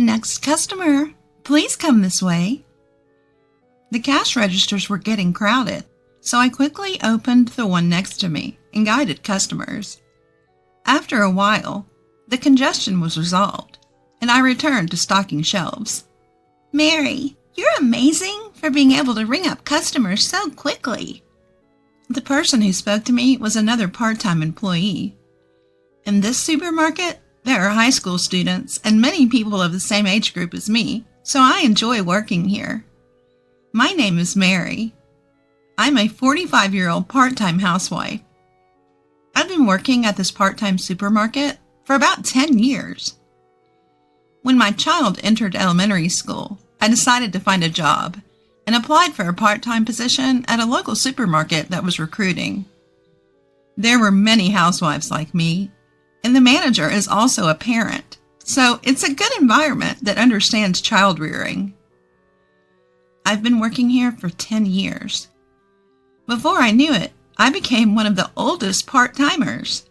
Next customer, please come this way. The cash registers were getting crowded, so I quickly opened the one next to me and guided customers. After a while, the congestion was resolved, and I returned to stocking shelves. Mary, you're amazing for being able to ring up customers so quickly. The person who spoke to me was another part-time employee. In this supermarket, there are high school students and many people of the same age group as me, so I enjoy working here. My name is Mary. I'm a 45-year-old part-time housewife. I've been working at this part-time supermarket for about 10 years. When my child entered elementary school, I decided to find a job and applied for a part-time position at a local supermarket that was recruiting. There were many housewives like me, and the manager is also a parent, so it's a good environment that understands child rearing. I've been working here for 10 years. Before I knew it, I became one of the oldest part-timers.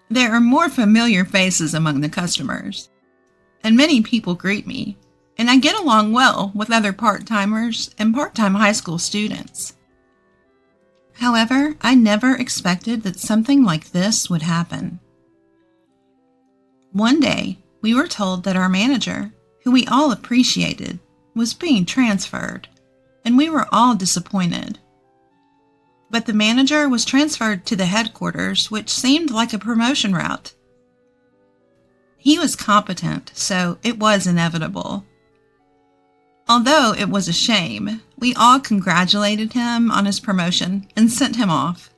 There are more familiar faces among the customers, and many people greet me, and I get along well with other part-timers and part-time high school students. However, I never expected that something like this would happen. One day, we were told that our manager, who we all appreciated, was being transferred, and we were all disappointed. But the manager was transferred to the headquarters, which seemed like a promotion route. He was competent, so it was inevitable. Although it was a shame, we all congratulated him on his promotion and sent him off.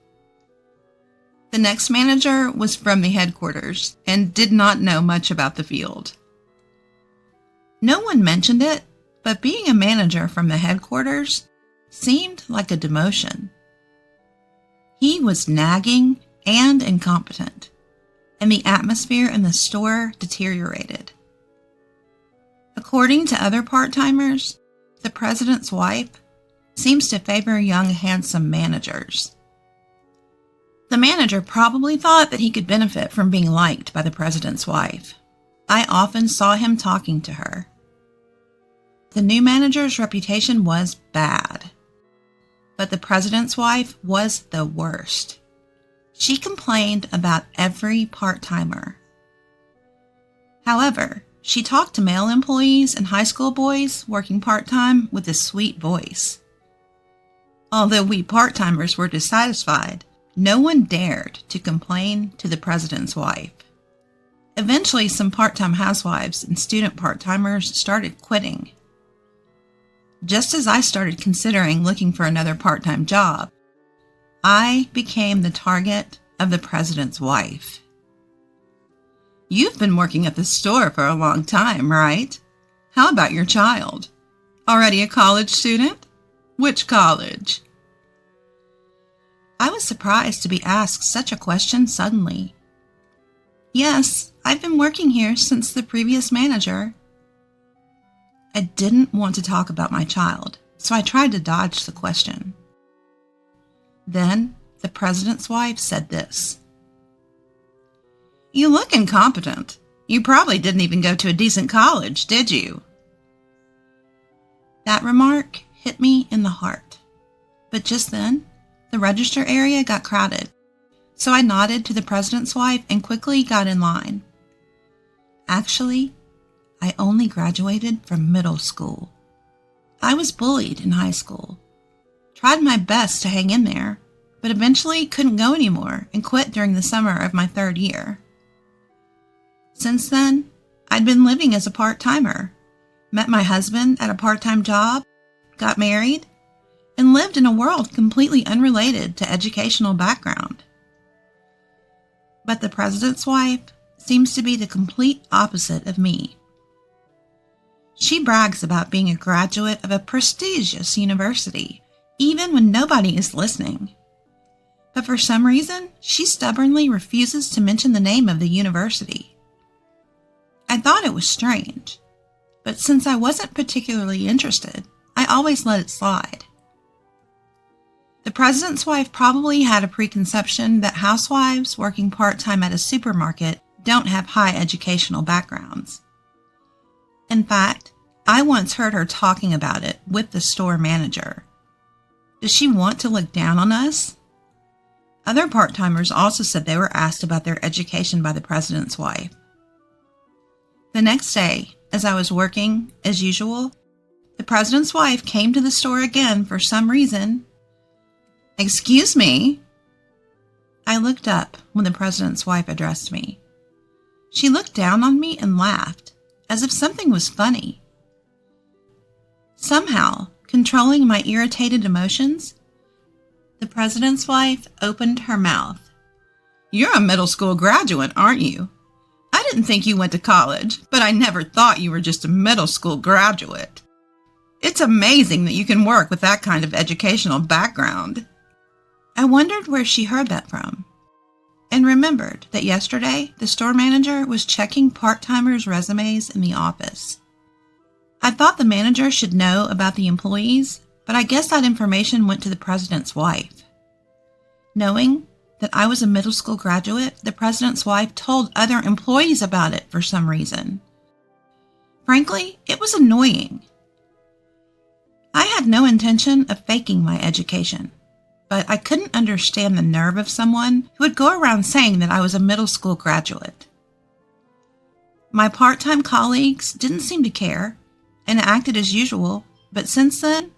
The next manager was from the headquarters and did not know much about the field. No one mentioned it, but being a manager from the headquarters seemed like a demotion. He was nagging and incompetent, and the atmosphere in the store deteriorated. According to other part-timers, the president's wife seems to favor young, handsome managers. The manager probably thought that he could benefit from being liked by the president's wife. I often saw him talking to her. The new manager's reputation was bad, but the president's wife was the worst. She complained about every part-timer. However, she talked to male employees and high school boys working part-time with a sweet voice. Although we part-timers were dissatisfied, no one dared to complain to the president's wife. Eventually, some part-time housewives and student part-timers started quitting. Just as I started considering looking for another part-time job, I became the target of the president's wife. You've been working at the store for a long time, right? How about your child? Already a college student? Which college? I was surprised to be asked such a question suddenly. Yes, I've been working here since the previous manager. I didn't want to talk about my child, so I tried to dodge the question. Then, the president's wife said this. You look incompetent. You probably didn't even go to a decent college, did you? That remark hit me in the heart. But just then, the register area got crowded, so I nodded to the president's wife and quickly got in line. Actually, I only graduated from middle school. I was bullied in high school. Tried my best to hang in there, but eventually couldn't go anymore and quit during the summer of my 3rd year. Since then, I'd been living as a part-timer, met my husband at a part-time job, got married, and lived in a world completely unrelated to educational background. But the president's wife seems to be the complete opposite of me. She brags about being a graduate of a prestigious university, even when nobody is listening. But for some reason, she stubbornly refuses to mention the name of the university. I thought it was strange, but since I wasn't particularly interested, I always let it slide. The president's wife probably had a preconception that housewives working part-time at a supermarket don't have high educational backgrounds. In fact, I once heard her talking about it with the store manager. Does she want to look down on us? Other part-timers also said they were asked about their education by the president's wife. The next day, as I was working, as usual, the president's wife came to the store again for some reason. "Excuse me." I looked up when the president's wife addressed me. She looked down on me and laughed, as if something was funny. Somehow, controlling my irritated emotions, the president's wife opened her mouth. "You're a middle school graduate, aren't you? I didn't think you went to college, but I never thought you were just a middle school graduate. It's amazing that you can work with that kind of educational background." I wondered where she heard that from, and remembered that yesterday the store manager was checking part-timers' resumes in the office. I thought the manager should know about the employees, but I guess that information went to the president's wife. Knowing that I was a middle school graduate, the president's wife told other employees about it for some reason. Frankly, it was annoying. I had no intention of faking my education, but I couldn't understand the nerve of someone who would go around saying that I was a middle school graduate. My part-time colleagues didn't seem to care and acted as usual, but since then,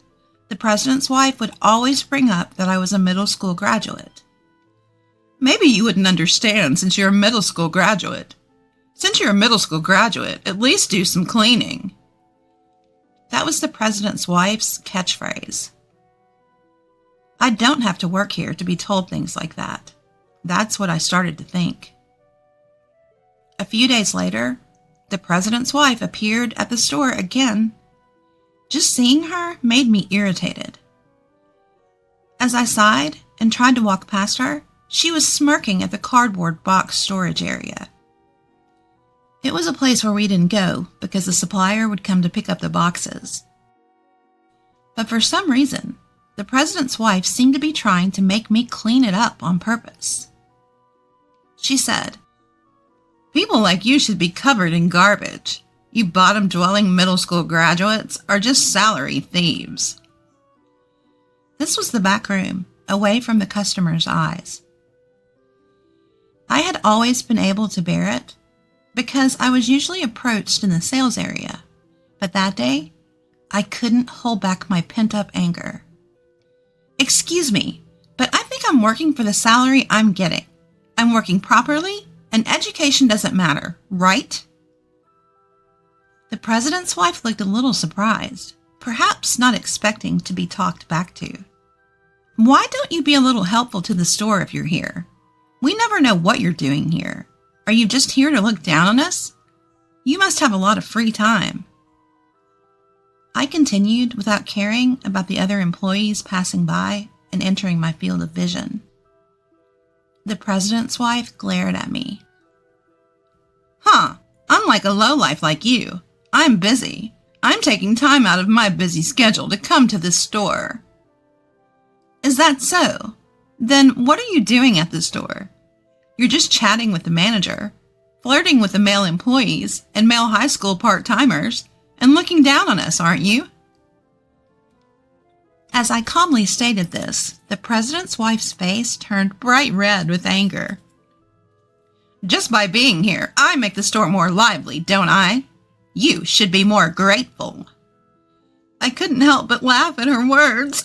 the president's wife would always bring up that I was a middle school graduate. "Maybe you wouldn't understand since you're a middle school graduate. Since you're a middle school graduate, at least do some cleaning." That was the president's wife's catchphrase. I don't have to work here to be told things like that. That's what I started to think. A few days later, the president's wife appeared at the store again. Just seeing her made me irritated. As I sighed and tried to walk past her, she was smirking at the cardboard box storage area. It was a place where we didn't go because the supplier would come to pick up the boxes. But for some reason, the president's wife seemed to be trying to make me clean it up on purpose. She said, "People like you should be covered in garbage. You bottom-dwelling middle school graduates are just salary thieves." This was the back room, away from the customer's eyes. I had always been able to bear it because I was usually approached in the sales area, but that day, I couldn't hold back my pent-up anger. "Excuse me, but I think I'm working for the salary I'm getting. I'm working properly, and education doesn't matter, right?" The president's wife looked a little surprised, perhaps not expecting to be talked back to. "Why don't you be a little helpful to the store if you're here? We never know what you're doing here. Are you just here to look down on us? You must have a lot of free time." I continued without caring about the other employees passing by and entering my field of vision. The president's wife glared at me. "Huh, I'm like a lowlife like you. I'm busy. I'm taking time out of my busy schedule to come to this store." "Is that so? Then what are you doing at the store? You're just chatting with the manager, flirting with the male employees and male high school part-timers, and looking down on us, aren't you?" As I calmly stated this, the president's wife's face turned bright red with anger. "Just by being here, I make the store more lively, don't I? You should be more grateful." I couldn't help but laugh at her words.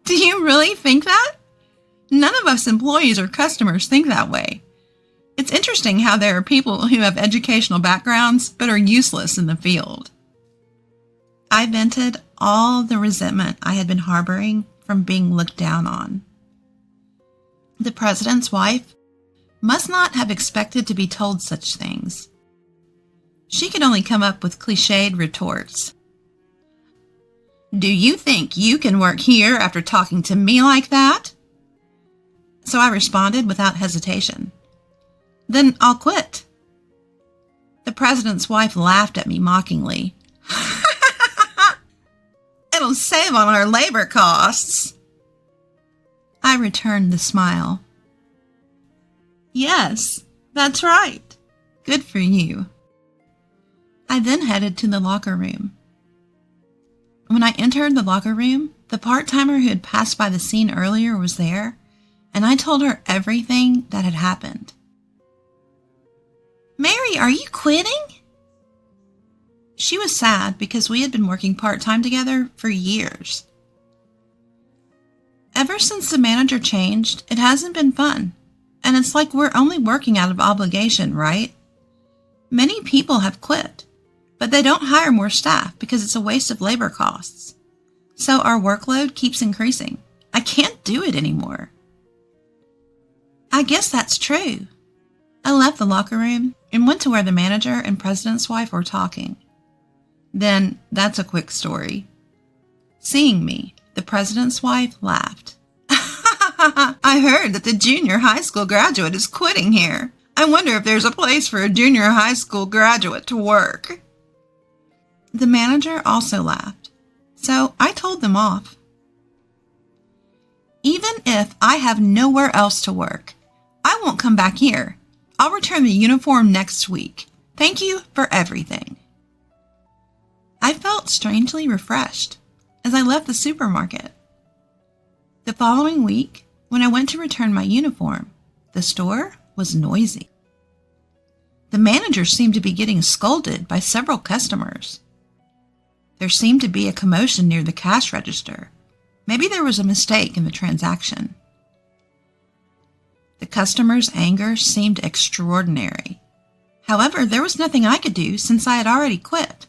Do you really think that? None of us employees or customers think that way. It's interesting how there are people who have educational backgrounds but are useless in the field. I vented all the resentment I had been harboring from being looked down on. The president's wife must not have expected to be told such things. She could only come up with cliched retorts. "Do you think you can work here after talking to me like that?" So I responded without hesitation. "Then I'll quit." The president's wife laughed at me mockingly. "It'll save on our labor costs." I returned the smile. "Yes, that's right. Good for you." I then headed to the locker room. When I entered the locker room, the part-timer who had passed by the scene earlier was there, and I told her everything that had happened. "Mary, are you quitting?" She was sad because we had been working part-time together for years. Ever since the manager changed, it hasn't been fun, and it's like we're only working out of obligation, right? Many people have quit, but they don't hire more staff because it's a waste of labor costs. So our workload keeps increasing. I can't do it anymore. I guess that's true. I left the locker room and went to where the manager and president's wife were talking. Then, that's a quick story. Seeing me, the president's wife laughed. "I heard that the junior high school graduate is quitting here. I wonder if there's a place for a junior high school graduate to work." The manager also laughed, so I told them off. "Even if I have nowhere else to work, I won't come back here. I'll return the uniform next week. Thank you for everything." I felt strangely refreshed as I left the supermarket. The following week, when I went to return my uniform, the store was noisy. The manager seemed to be getting scolded by several customers. There seemed to be a commotion near the cash register. Maybe there was a mistake in the transaction. The customer's anger seemed extraordinary. However, there was nothing I could do since I had already quit.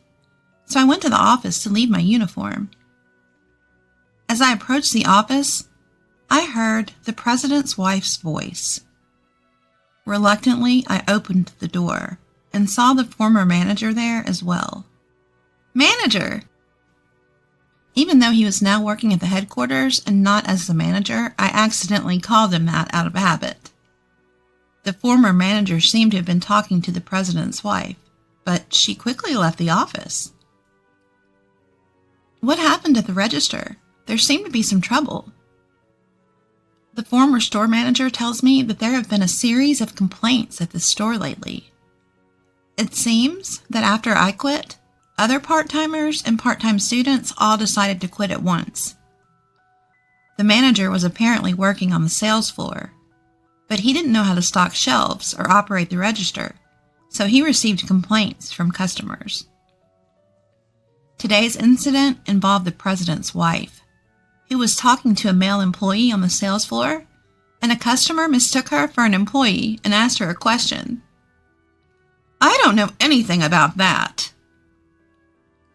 So I went to the office to leave my uniform. As I approached the office, I heard the president's wife's voice. Reluctantly, I opened the door and saw the former manager there as well. "Manager!" Even though he was now working at the headquarters and not as the manager, I accidentally called him that out of habit. The former manager seemed to have been talking to the president's wife, but she quickly left the office. "What happened at the register? There seemed to be some trouble." The former store manager tells me that there have been a series of complaints at the store lately. It seems that after I quit, other part-timers and part-time students all decided to quit at once. The manager was apparently working on the sales floor, but he didn't know how to stock shelves or operate the register, so he received complaints from customers. Today's incident involved the president's wife, who was talking to a male employee on the sales floor, and a customer mistook her for an employee and asked her a question. "I don't know anything about that."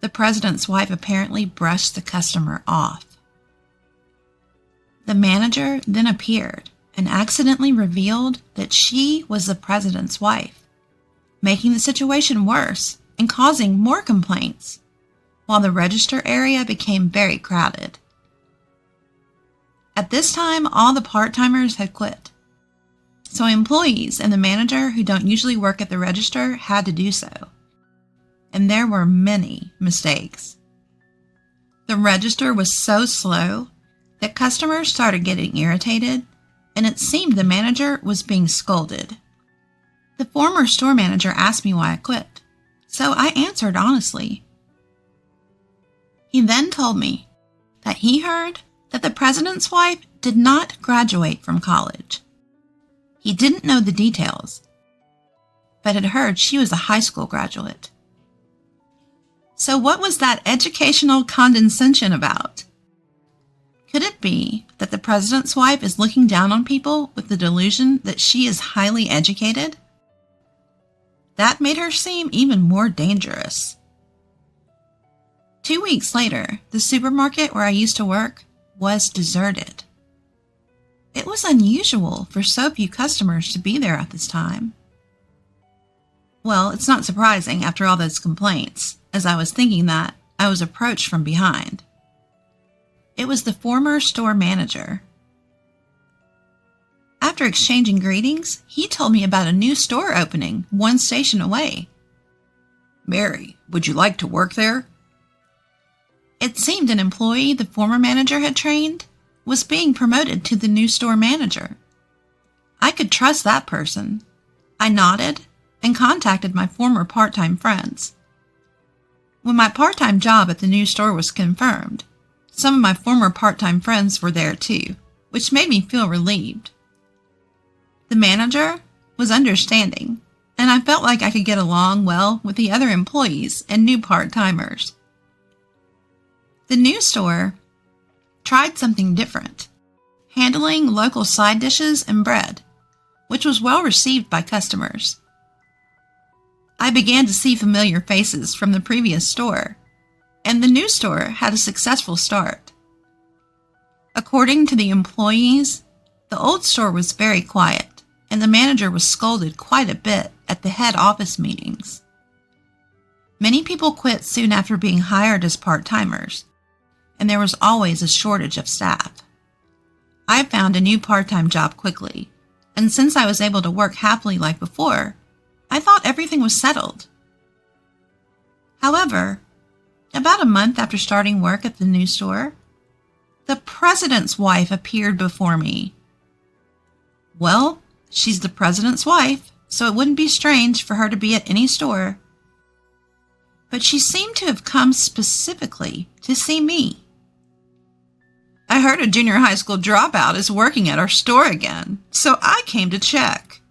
The president's wife apparently brushed the customer off. The manager then appeared and accidentally revealed that she was the president's wife, making the situation worse and causing more complaints, while the register area became very crowded. At this time, all the part-timers had quit, so employees and the manager who don't usually work at the register had to do so. And there were many mistakes. The register was so slow that customers started getting irritated, and it seemed the manager was being scolded. The former store manager asked me why I quit, so I answered honestly. He then told me that he heard that the president's wife did not graduate from college. He didn't know the details, but had heard she was a high school graduate. So what was that educational condescension about? Could it be that the president's wife is looking down on people with the delusion that she is highly educated? That made her seem even more dangerous. 2 weeks later, the supermarket where I used to work was deserted. It was unusual for so few customers to be there at this time. Well, it's not surprising after all those complaints, as I was thinking that I was approached from behind. It was the former store manager. After exchanging greetings, he told me about a new store opening 1 station away. "Mary, would you like to work there?" It seemed an employee the former manager had trained was being promoted to the new store manager. I could trust that person. I nodded and contacted my former part-time friends, When my part-time job at the new store was confirmed, some of my former part-time friends were there too, which made me feel relieved. The manager was understanding, and I felt like I could get along well with the other employees and new part-timers. The new store tried something different, handling local side dishes and bread, which was well received by customers. I began to see familiar faces from the previous store, and the new store had a successful start. According to the employees, the old store was very quiet, and the manager was scolded quite a bit at the head office meetings. Many people quit soon after being hired as part-timers, and there was always a shortage of staff. I found a new part-time job quickly, and since I was able to work happily like before, I thought everything was settled. However, about a month after starting work at the new store, the president's wife appeared before me. Well, she's the president's wife, so it wouldn't be strange for her to be at any store. But she seemed to have come specifically to see me. I heard a junior high school dropout is working at our store again, so I came to check.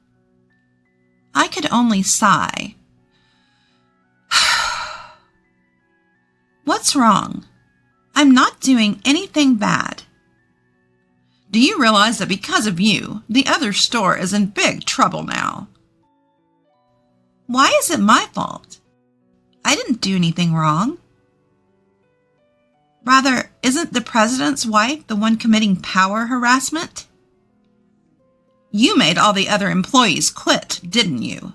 I could only sigh. What's wrong? I'm not doing anything bad. Do you realize that because of you, the other store is in big trouble now? Why is it my fault? I didn't do anything wrong. Rather, isn't the president's wife the one committing power harassment? You made all the other employees quit, didn't you?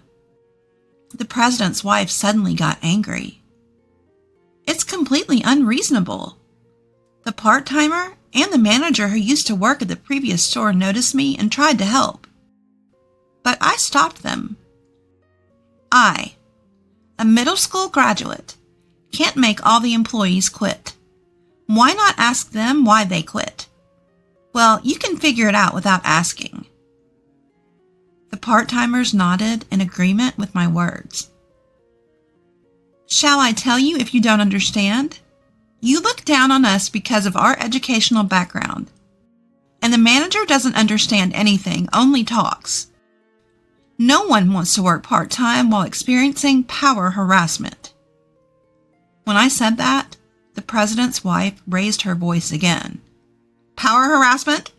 The president's wife suddenly got angry. It's completely unreasonable. The part-timer and the manager who used to work at the previous store noticed me and tried to help. But I stopped them. I, a middle school graduate, can't make all the employees quit. Why not ask them why they quit? Well, you can figure it out without asking. The part-timers nodded in agreement with my words. Shall I tell you if you don't understand? You look down on us because of our educational background. And the manager doesn't understand anything, only talks. No one wants to work part-time while experiencing power harassment. When I said that, the president's wife raised her voice again. Power harassment?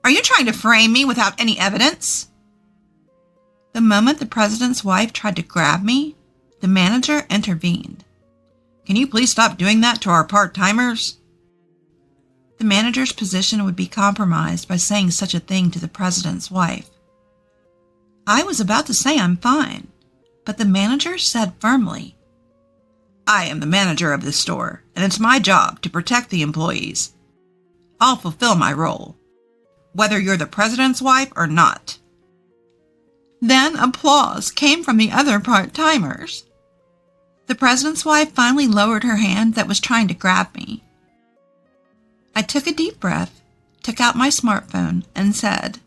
Are you trying to frame me without any evidence? The moment the president's wife tried to grab me, the manager intervened. Can you please stop doing that to our part-timers? The manager's position would be compromised by saying such a thing to the president's wife. I was about to say I'm fine, but the manager said firmly, I am the manager of this store, and it's my job to protect the employees. I'll fulfill my role, whether you're the president's wife or not. Then applause came from the other part-timers. The president's wife finally lowered her hand that was trying to grab me. I took a deep breath, took out my smartphone, and said,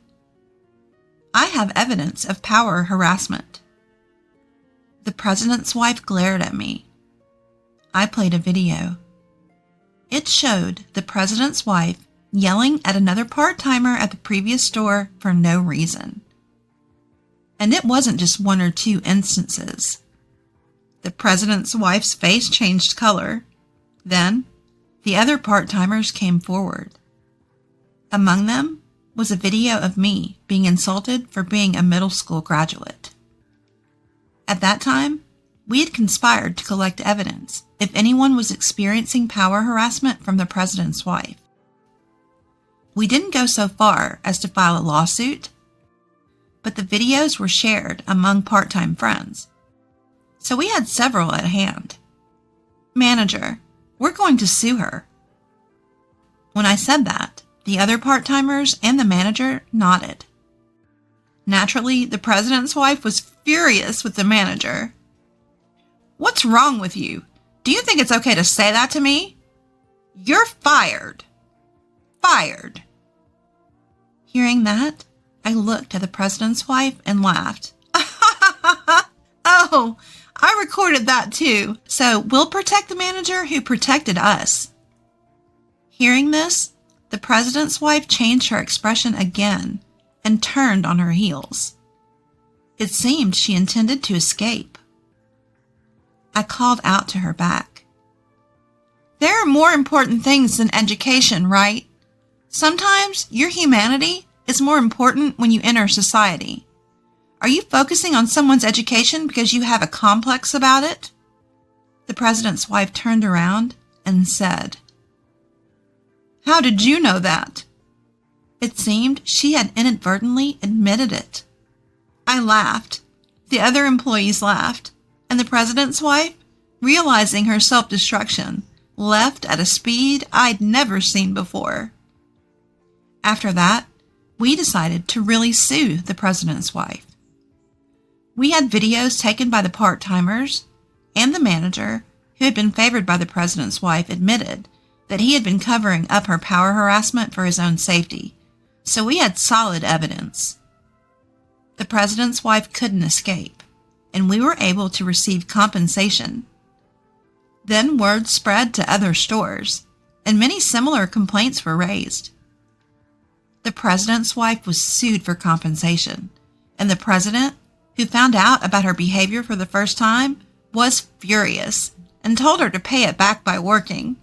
I have evidence of power harassment. The president's wife glared at me. I played a video. It showed the president's wife yelling at another part-timer at the previous store for no reason. And it wasn't just one or two instances. The president's wife's face changed color. Then, the other part-timers came forward. Among them was a video of me being insulted for being a middle school graduate. At that time, we had conspired to collect evidence if anyone was experiencing power harassment from the president's wife. We didn't go so far as to file a lawsuit, but the videos were shared among part-time friends, so we had several at hand. Manager, we're going to sue her. When I said that, the other part-timers and the manager nodded. Naturally, the president's wife was furious with the manager. What's wrong with you? Do you think it's okay to say that to me? You're fired. Fired. Hearing that, I looked at the president's wife and laughed. Oh, I recorded that too, so we'll protect the manager who protected us. Hearing this, the president's wife changed her expression again and turned on her heels. It seemed she intended to escape. I called out to her back. There are more important things than education, right? Sometimes your humanity is more important when you enter society. Are you focusing on someone's education because you have a complex about it? The president's wife turned around and said, "How did you know that?" It seemed she had inadvertently admitted it. I laughed. The other employees laughed, and the president's wife, realizing her self-destruction, left at a speed I'd never seen before. After that, we decided to really sue the president's wife. We had videos taken by the part-timers, and the manager, who had been favored by the president's wife, admitted that he had been covering up her power harassment for his own safety, so we had solid evidence. The president's wife couldn't escape, and we were able to receive compensation. Then word spread to other stores, and many similar complaints were raised. The president's wife was sued for compensation, and the president, who found out about her behavior for the first time, was furious and told her to pay it back by working.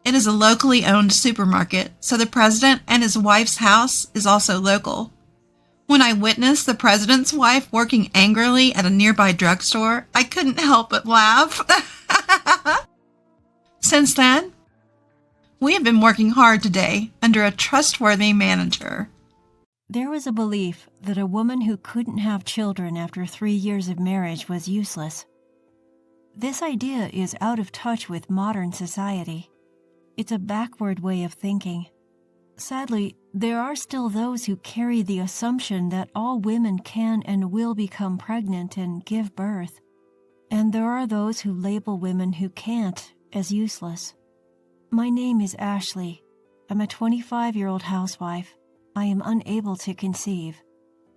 It is a locally owned supermarket, so the president and his wife's house is also local. When I witnessed the president's wife working angrily at a nearby drugstore, I couldn't help but laugh. Since then, we have been working hard today under a trustworthy manager. There was a belief that a woman who couldn't have children after 3 years of marriage was useless. This idea is out of touch with modern society. It's a backward way of thinking. Sadly, there are still those who carry the assumption that all women can and will become pregnant and give birth. And there are those who label women who can't as useless. My name is Ashley. I'm a 25-year-old housewife. I am unable to conceive.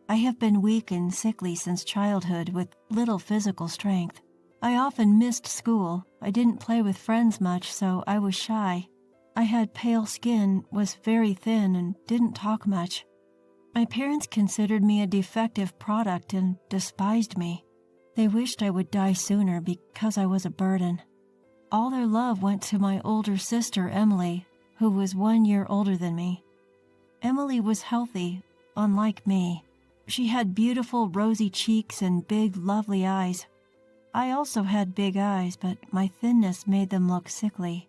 I have been weak and sickly since childhood with little physical strength. I often missed school. I didn't play with friends much, so I was shy. I had pale skin, was very thin, and didn't talk much. My parents considered me a defective product and despised me. They wished I would die sooner because I was a burden. All their love went to my older sister, Emily, who was 1 year older than me. Emily was healthy, unlike me. She had beautiful rosy cheeks and big, lovely eyes. I also had big eyes, but my thinness made them look sickly.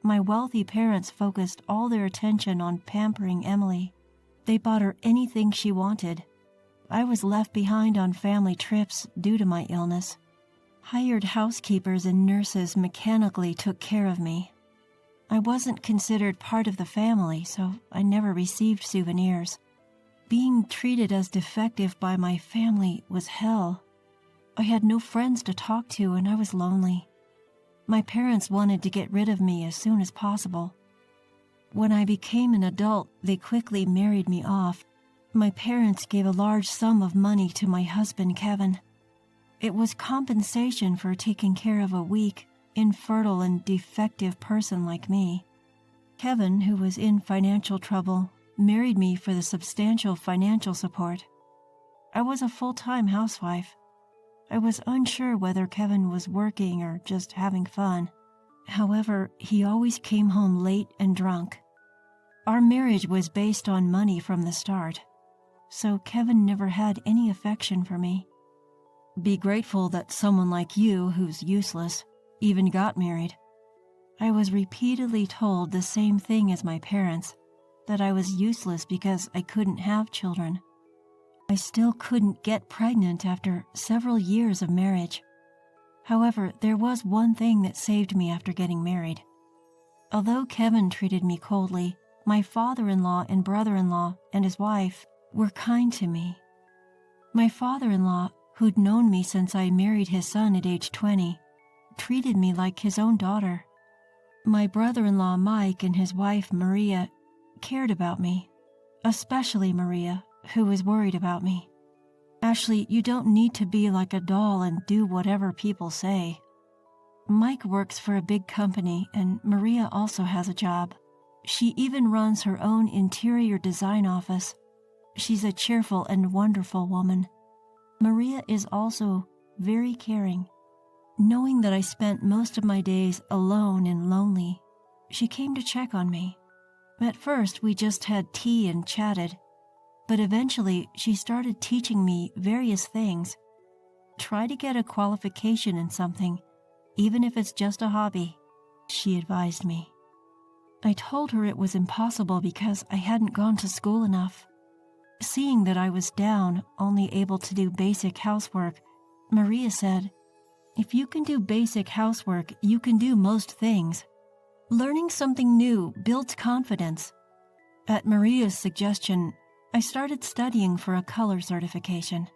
My wealthy parents focused all their attention on pampering Emily. They bought her anything she wanted. I was left behind on family trips due to my illness. Hired housekeepers and nurses mechanically took care of me. I wasn't considered part of the family, so I never received souvenirs. Being treated as defective by my family was hell. I had no friends to talk to and I was lonely. My parents wanted to get rid of me as soon as possible. When I became an adult, they quickly married me off. My parents gave a large sum of money to my husband, Kevin. It was compensation for taking care of a weak, infertile, and defective person like me. Kevin, who was in financial trouble, married me for the substantial financial support. I was a full-time housewife. I was unsure whether Kevin was working or just having fun. However, he always came home late and drunk. Our marriage was based on money from the start, so Kevin never had any affection for me. Be grateful that someone like you, who's useless, even got married. I was repeatedly told the same thing as my parents, that I was useless because I couldn't have children. I still couldn't get pregnant after several years of marriage. However, there was one thing that saved me after getting married. Although Kevin treated me coldly, my father-in-law and brother-in-law and his wife were kind to me. My father-in-law, who'd known me since I married his son at age 20, treated me like his own daughter. My brother-in-law Mike and his wife Maria cared about me, especially Maria, who was worried about me. Ashley, you don't need to be like a doll and do whatever people say. Mike works for a big company, and Maria also has a job. She even runs her own interior design office. She's a cheerful and wonderful woman. Maria is also very caring. Knowing that I spent most of my days alone and lonely, she came to check on me. At first, we just had tea and chatted, but eventually she started teaching me various things. Try to get a qualification in something, even if it's just a hobby, she advised me. I told her it was impossible because I hadn't gone to school enough. Seeing that I was down, only able to do basic housework, Maria said, "If you can do basic housework, you can do most things. Learning something new builds confidence." At Maria's suggestion, I started studying for a color certification.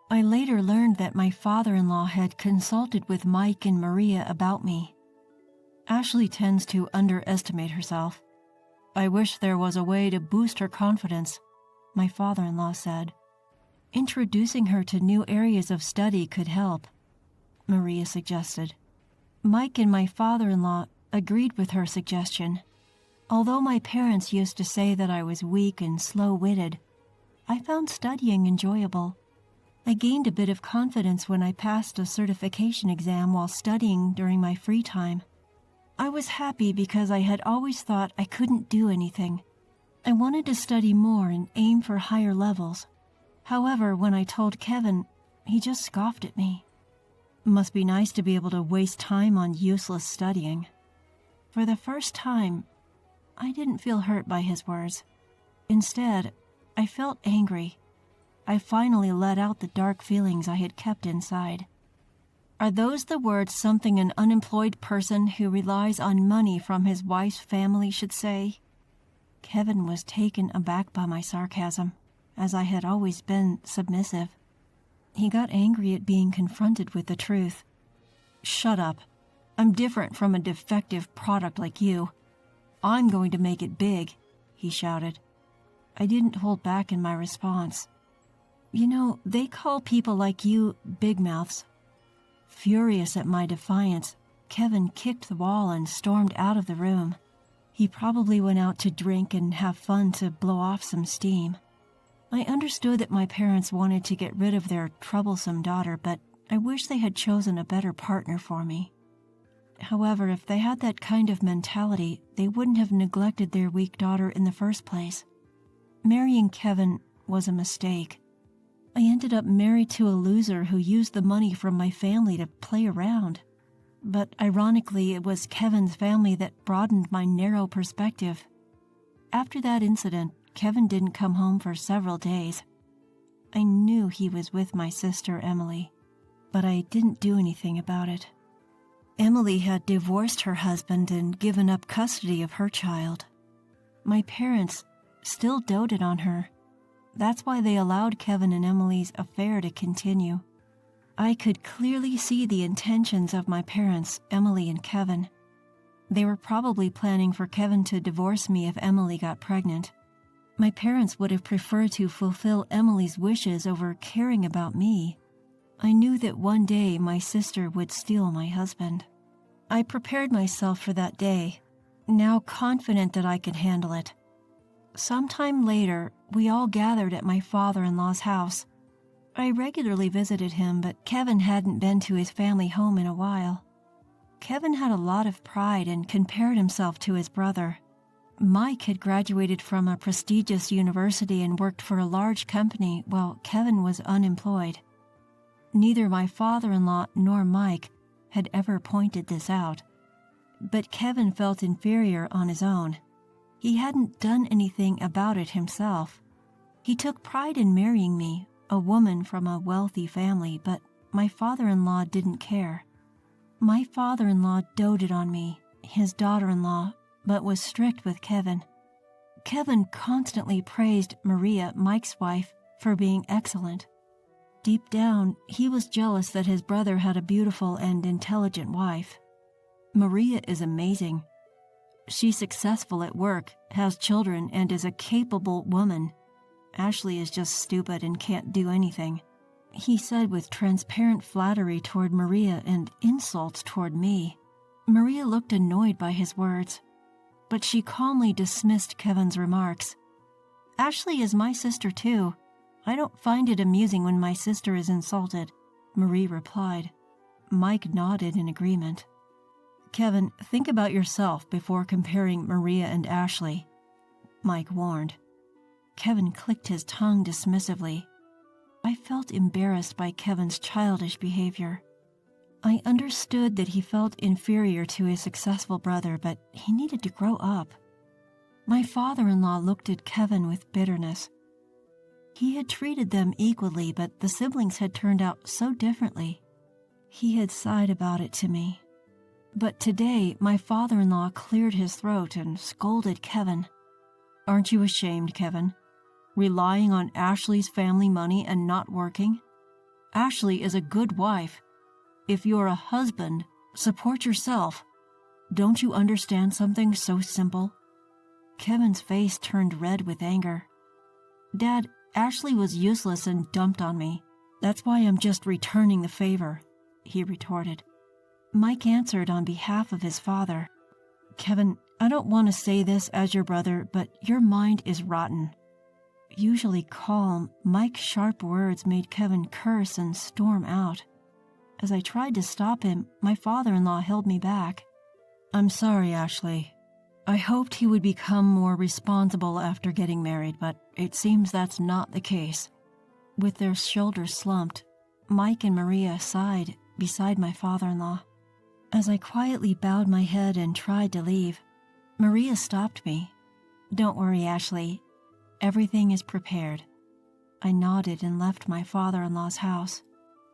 I later learned that my father-in-law had consulted with Mike and Maria about me. Ashley tends to underestimate herself. "I wish there was a way to boost her confidence," my father-in-law said. "Introducing her to new areas of study could help," Maria suggested. Mike and my father-in-law agreed with her suggestion. Although my parents used to say that I was weak and slow-witted, I found studying enjoyable. I gained a bit of confidence when I passed a certification exam while studying during my free time. I was happy because I had always thought I couldn't do anything. I wanted to study more and aim for higher levels. However, when I told Kevin, he just scoffed at me. Must be nice to be able to waste time on useless studying. For the first time, I didn't feel hurt by his words. Instead, I felt angry. I finally let out the dark feelings I had kept inside. Are those the words something an unemployed person who relies on money from his wife's family should say? Kevin was taken aback by my sarcasm, as I had always been submissive. He got angry at being confronted with the truth. "Shut up. I'm different from a defective product like you. I'm going to make it big," he shouted. I didn't hold back in my response. "You know, they call people like you big mouths." Furious at my defiance, Kevin kicked the wall and stormed out of the room. He probably went out to drink and have fun to blow off some steam. I understood that my parents wanted to get rid of their troublesome daughter, but I wish they had chosen a better partner for me. However, if they had that kind of mentality, they wouldn't have neglected their weak daughter in the first place. Marrying Kevin was a mistake. I ended up married to a loser who used the money from my family to play around. But ironically, it was Kevin's family that broadened my narrow perspective. After that incident, Kevin didn't come home for several days. I knew he was with my sister, Emily, but I didn't do anything about it. Emily had divorced her husband and given up custody of her child. My parents still doted on her. That's why they allowed Kevin and Emily's affair to continue. I could clearly see the intentions of my parents, Emily and Kevin. They were probably planning for Kevin to divorce me if Emily got pregnant. My parents would have preferred to fulfill Emily's wishes over caring about me. I knew that one day my sister would steal my husband. I prepared myself for that day, now confident that I could handle it. Sometime later, we all gathered at my father-in-law's house. I regularly visited him, but Kevin hadn't been to his family home in a while. Kevin had a lot of pride and compared himself to his brother. Mike had graduated from a prestigious university and worked for a large company while Kevin was unemployed. Neither my father-in-law nor Mike had ever pointed this out, but Kevin felt inferior on his own. He hadn't done anything about it himself. He took pride in marrying me, a woman from a wealthy family, but my father-in-law didn't care. My father-in-law doted on me, his daughter-in-law, but was strict with Kevin. Kevin constantly praised Maria, Mike's wife, for being excellent. Deep down, he was jealous that his brother had a beautiful and intelligent wife. Maria is amazing. She's successful at work, has children, and is a capable woman. Ashley is just stupid and can't do anything. he said with transparent flattery toward Maria and insults toward me. Maria looked annoyed by his words, but she calmly dismissed Kevin's remarks. Ashley is my sister too. I don't find it amusing when my sister is insulted, Marie replied. Mike nodded in agreement. Kevin, think about yourself before comparing Maria and Ashley, Mike warned. Kevin clicked his tongue dismissively. I felt embarrassed by Kevin's childish behavior. I understood that he felt inferior to his successful brother, but he needed to grow up. My father-in-law looked at Kevin with bitterness. He had treated them equally, but the siblings had turned out so differently. He had sighed about it to me. But today, my father-in-law cleared his throat and scolded Kevin. Aren't you ashamed, Kevin? Relying on Ashley's family money and not working? Ashley is a good wife. If you're a husband, support yourself. Don't you understand something so simple? Kevin's face turned red with anger. Dad, Ashley was useless and dumped on me. That's why I'm just returning the favor, he retorted. Mike answered on behalf of his father. Kevin, I don't want to say this as your brother, but your mind is rotten. Usually calm, Mike's sharp words made Kevin curse and storm out. As I tried to stop him, my father-in-law held me back. I'm sorry, Ashley. I hoped he would become more responsible after getting married, but it seems that's not the case. With their shoulders slumped, Mike and Maria sighed beside my father-in-law. As I quietly bowed my head and tried to leave, Maria stopped me. Don't worry, Ashley. Everything is prepared. I nodded and left my father-in-law's house,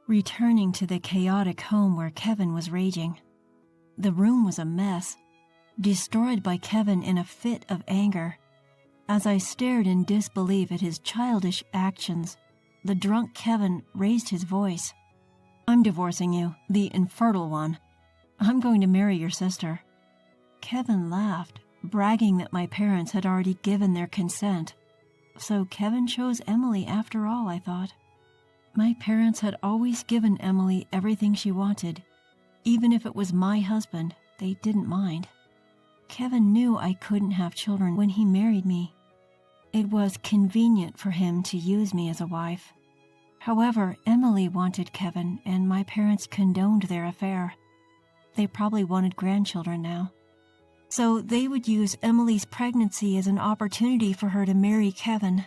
returning to the chaotic home where Kevin was raging. The room was a mess, destroyed by Kevin in a fit of anger. As I stared in disbelief at his childish actions, the drunk Kevin raised his voice. I'm divorcing you, the infertile one. I'm going to marry your sister. Kevin laughed, bragging that my parents had already given their consent. So Kevin chose Emily after all, I thought. My parents had always given Emily everything she wanted. Even if it was my husband, they didn't mind. Kevin knew I couldn't have children when he married me. It was convenient for him to use me as a wife. However, Emily wanted Kevin, and my parents condoned their affair. They probably wanted grandchildren now. So they would use Emily's pregnancy as an opportunity for her to marry Kevin.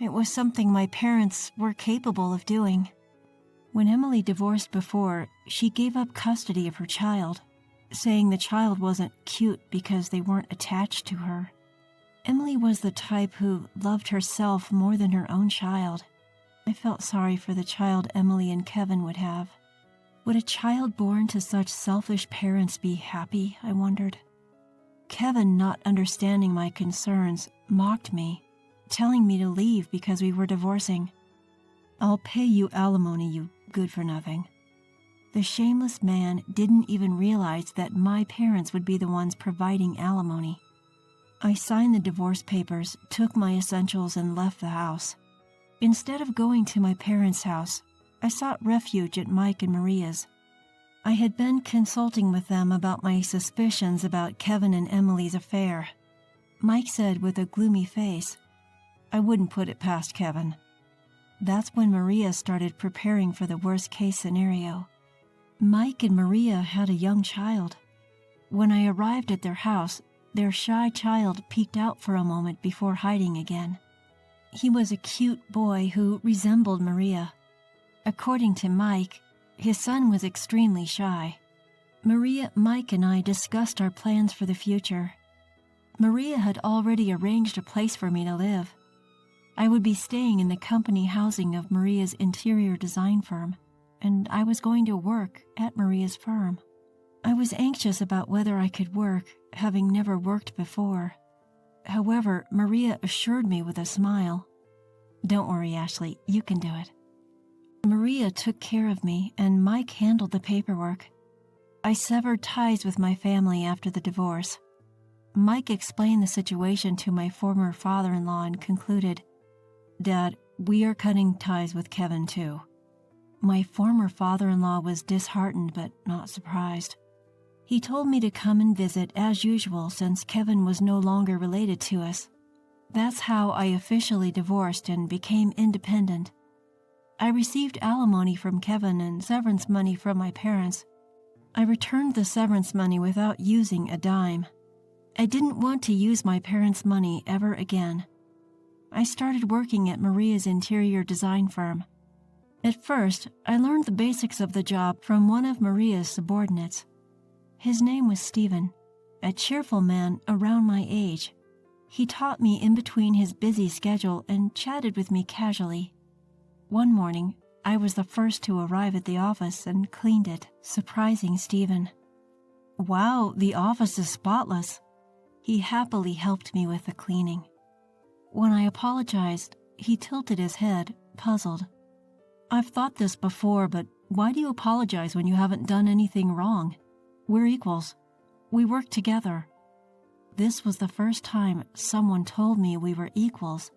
It was something my parents were capable of doing. When Emily divorced before, she gave up custody of her child, saying the child wasn't cute because they weren't attached to her. Emily was the type who loved herself more than her own child. I felt sorry for the child Emily and Kevin would have. Would a child born to such selfish parents be happy, I wondered. Kevin, not understanding my concerns, mocked me, telling me to leave because we were divorcing. I'll pay you alimony, you good-for-nothing. The shameless man didn't even realize that my parents would be the ones providing alimony. I signed the divorce papers, took my essentials, and left the house. Instead of going to my parents' house, I sought refuge at Mike and Maria's. I had been consulting with them about my suspicions about Kevin and Emily's affair. Mike said with a gloomy face, I wouldn't put it past Kevin. That's when Maria started preparing for the worst-case scenario. Mike and Maria had a young child. When I arrived at their house, their shy child peeked out for a moment before hiding again. He was a cute boy who resembled Maria. According to Mike, his son was extremely shy. Maria, Mike, and I discussed our plans for the future. Maria had already arranged a place for me to live. I would be staying in the company housing of Maria's interior design firm, and I was going to work at Maria's firm. I was anxious about whether I could work, having never worked before. However, Maria assured me with a smile, Don't worry, Ashley, you can do it. Maria took care of me, and Mike handled the paperwork. I severed ties with my family after the divorce. Mike explained the situation to my former father-in-law and concluded, Dad, we are cutting ties with Kevin too. My former father-in-law was disheartened but not surprised. He told me to come and visit as usual since Kevin was no longer related to us. That's how I officially divorced and became independent. I received alimony from Kevin and severance money from my parents. I returned the severance money without using a dime. I didn't want to use my parents' money ever again. I started working at Maria's interior design firm. At first, I learned the basics of the job from one of Maria's subordinates. His name was Stephen, a cheerful man around my age. He taught me in between his busy schedule and chatted with me casually. One morning, I was the first to arrive at the office and cleaned it, surprising Stephen. "Wow, the office is spotless." He happily helped me with the cleaning. When I apologized, he tilted his head, puzzled. "I've thought this before, but why do you apologize when you haven't done anything wrong? We're equals. We work together." This was the first time someone told me we were equals.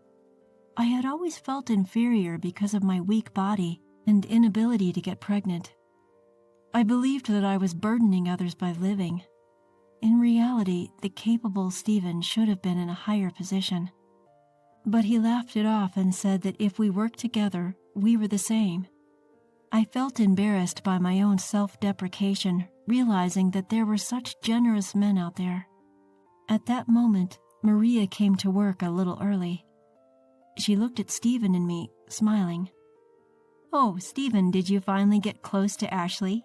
I had always felt inferior because of my weak body and inability to get pregnant. I believed that I was burdening others by living. In reality, the capable Stephen should have been in a higher position. But he laughed it off and said that if we worked together, we were the same. I felt embarrassed by my own self-deprecation, realizing that there were such generous men out there. At that moment, Maria came to work a little early. She looked at Stephen and me, smiling. "Oh, Stephen, did you finally get close to Ashley?"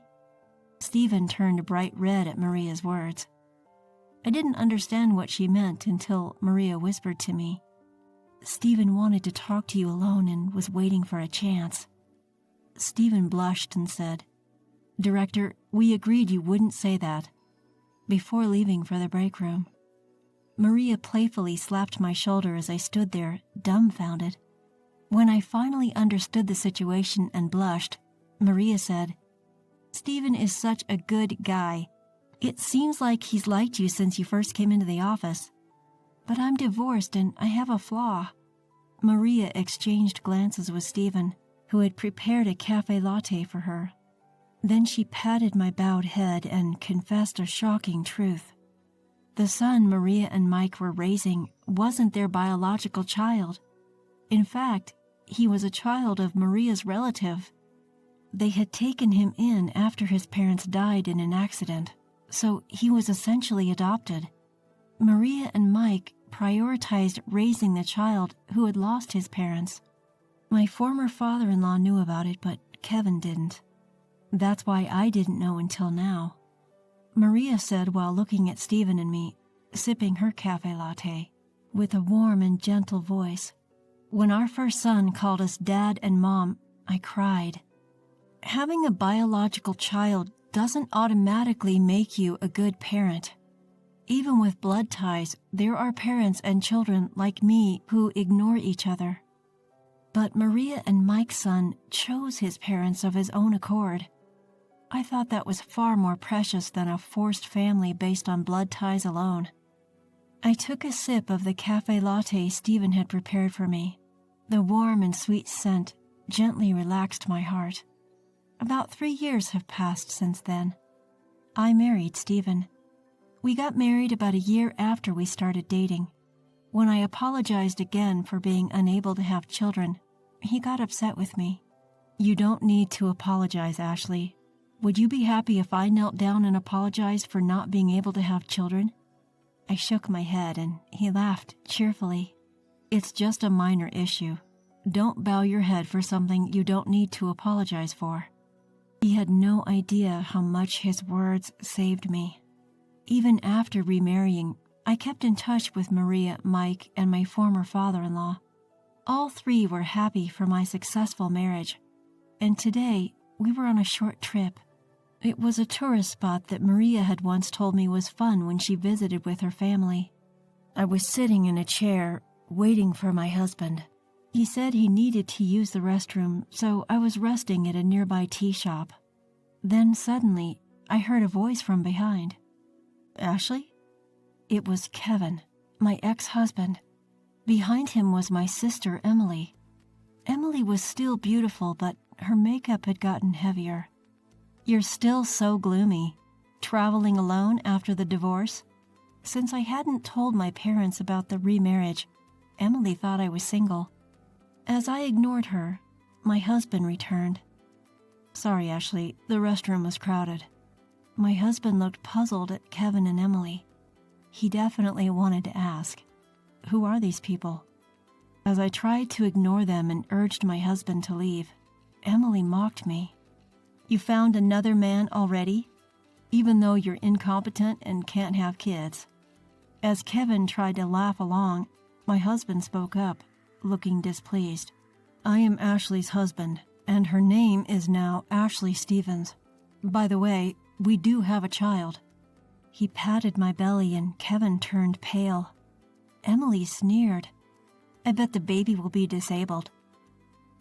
Stephen turned bright red at Maria's words. I didn't understand what she meant until Maria whispered to me, "Stephen wanted to talk to you alone and was waiting for a chance." Stephen blushed and said, "Director, we agreed you wouldn't say that," before leaving for the break room. Maria playfully slapped my shoulder as I stood there, dumbfounded. When I finally understood the situation and blushed, Maria said, "Stephen is such a good guy. It seems like he's liked you since you first came into the office. But I'm divorced and I have a flaw." Maria exchanged glances with Stephen, who had prepared a cafe latte for her. Then she patted my bowed head and confessed a shocking truth. The son Maria and Mike were raising wasn't their biological child. In fact, he was a child of Maria's relative. They had taken him in after his parents died in an accident, so he was essentially adopted. Maria and Mike prioritized raising the child who had lost his parents. My former father-in-law knew about it, but Kevin didn't. That's why I didn't know until now. Maria said while looking at Stephen and me, sipping her cafe latte, with a warm and gentle voice, "When our first son called us Dad and Mom, I cried. Having a biological child doesn't automatically make you a good parent. Even with blood ties, there are parents and children like me who ignore each other. But Maria and Mike's son chose his parents of his own accord. I thought that was far more precious than a forced family based on blood ties alone." I took a sip of the cafe latte Stephen had prepared for me. The warm and sweet scent gently relaxed my heart. About 3 years have passed since then. I married Stephen. We got married about a year after we started dating. When I apologized again for being unable to have children, he got upset with me. "You don't need to apologize, Ashley. Would you be happy if I knelt down and apologized for not being able to have children?" I shook my head and he laughed cheerfully. "It's just a minor issue. Don't bow your head for something you don't need to apologize for." He had no idea how much his words saved me. Even after remarrying, I kept in touch with Maria, Mike, and my former father-in-law. All three were happy for my successful marriage, and today we were on a short trip. It was a tourist spot that Maria had once told me was fun when she visited with her family. I was sitting in a chair, waiting for my husband. He said he needed to use the restroom, so I was resting at a nearby tea shop. Then suddenly, I heard a voice from behind. "Ashley?" It was Kevin, my ex-husband. Behind him was my sister, Emily. Emily was still beautiful, but her makeup had gotten heavier. "You're still so gloomy. Traveling alone after the divorce?" Since I hadn't told my parents about the remarriage, Emily thought I was single. As I ignored her, my husband returned. "Sorry, Ashley, the restroom was crowded." My husband looked puzzled at Kevin and Emily. He definitely wanted to ask, "Who are these people?" As I tried to ignore them and urged my husband to leave, Emily mocked me. "You found another man already? Even though you're incompetent and can't have kids?" As Kevin tried to laugh along, my husband spoke up, looking displeased. "I am Ashley's husband, and her name is now Ashley Stevens. By the way, we do have a child." He patted my belly and Kevin turned pale. Emily sneered. "I bet the baby will be disabled."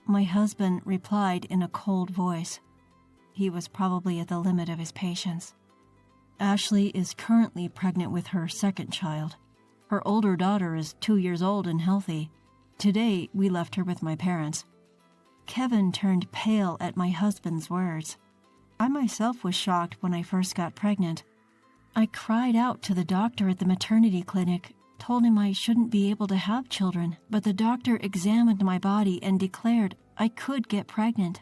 My husband replied in a cold voice. He was probably at the limit of his patience. "Ashley is currently pregnant with her second child. Her older daughter is 2 years old and healthy. Today, we left her with my parents." Kevin turned pale at my husband's words. I myself was shocked when I first got pregnant. I cried out to the doctor at the maternity clinic, told him I shouldn't be able to have children, but the doctor examined my body and declared I could get pregnant.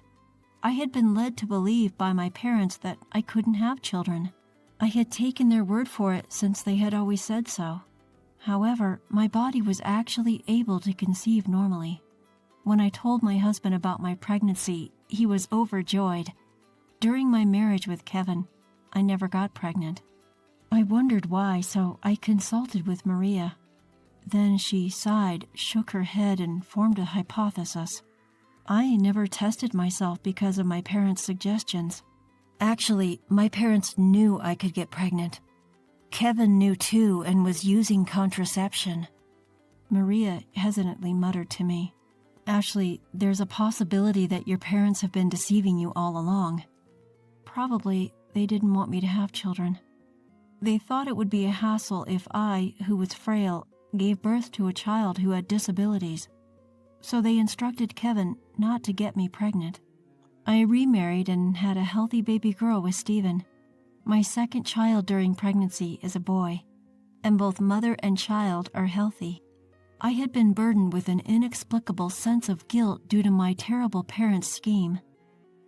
I had been led to believe by my parents that I couldn't have children. I had taken their word for it since they had always said so. However, my body was actually able to conceive normally. When I told my husband about my pregnancy, he was overjoyed. During my marriage with Kevin, I never got pregnant. I wondered why, so I consulted with Maria. Then she sighed, shook her head, and formed a hypothesis. I never tested myself because of my parents' suggestions. Actually, my parents knew I could get pregnant. Kevin knew too and was using contraception. Maria hesitantly muttered to me, "Ashley, there's a possibility that your parents have been deceiving you all along. Probably they didn't want me to have children. They thought it would be a hassle if I, who was frail, gave birth to a child who had disabilities. So they instructed Kevin not to get me pregnant. I remarried and had a healthy baby girl with Stephen. My second child during pregnancy is a boy, and both mother and child are healthy. I had been burdened with an inexplicable sense of guilt due to my terrible parents' scheme.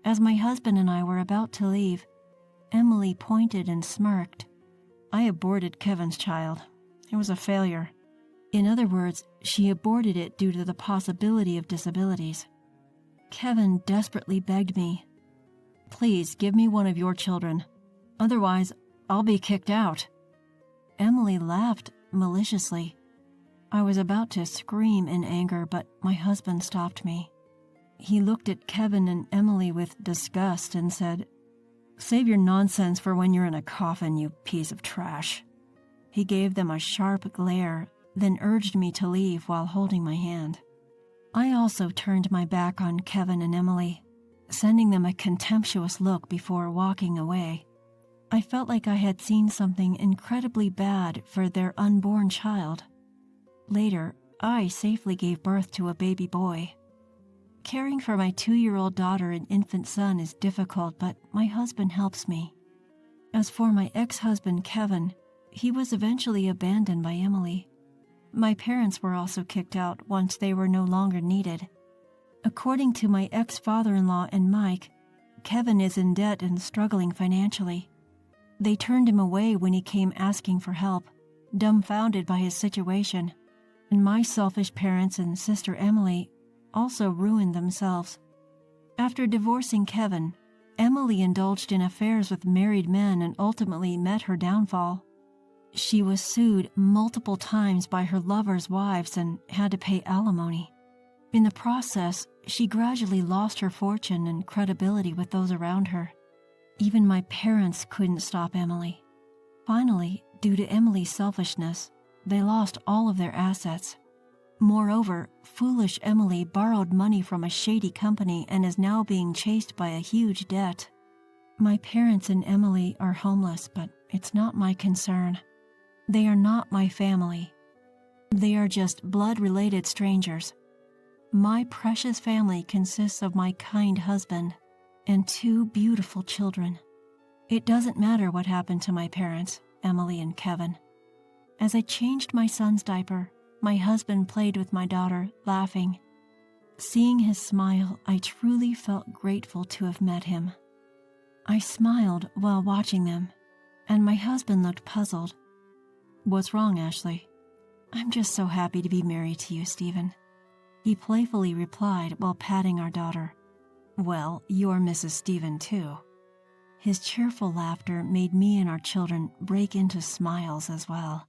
As my husband and I were about to leave, Emily pointed and smirked. I aborted Kevin's child. It was a failure. In other words, she aborted it due to the possibility of disabilities. Kevin desperately begged me, "Please give me one of your children. Otherwise, I'll be kicked out." Emily laughed maliciously. I was about to scream in anger, but my husband stopped me. He looked at Kevin and Emily with disgust and said, "Save your nonsense for when you're in a coffin, you piece of trash." He gave them a sharp glare, then urged me to leave while holding my hand. I also turned my back on Kevin and Emily, sending them a contemptuous look before walking away. I felt like I had seen something incredibly bad for their unborn child. Later, I safely gave birth to a baby boy. Caring for my 2-year-old daughter and infant son is difficult, but my husband helps me. As for my ex-husband, Kevin, he was eventually abandoned by Emily. My parents were also kicked out once they were no longer needed. According to my ex-father-in-law and Mike, Kevin is in debt and struggling financially. They turned him away when he came asking for help, dumbfounded by his situation. And my selfish parents and sister Emily also ruined themselves. After divorcing Kevin, Emily indulged in affairs with married men and ultimately met her downfall. She was sued multiple times by her lovers' wives and had to pay alimony. In the process, she gradually lost her fortune and credibility with those around her. Even my parents couldn't stop Emily. Finally, due to Emily's selfishness, they lost all of their assets. Moreover, foolish Emily borrowed money from a shady company and is now being chased by a huge debt. My parents and Emily are homeless, but it's not my concern. They are not my family. They are just blood-related strangers. My precious family consists of my kind husband and 2 beautiful children. It doesn't matter what happened to my parents, Emily and Kevin. As I changed my son's diaper, my husband played with my daughter, laughing. Seeing his smile, I truly felt grateful to have met him. I smiled while watching them, and my husband looked puzzled. "What's wrong, Ashley?" "I'm just so happy to be married to you, Stephen," he playfully replied while patting our daughter. "Well, you're Mrs. Stephen, too." His cheerful laughter made me and our children break into smiles as well.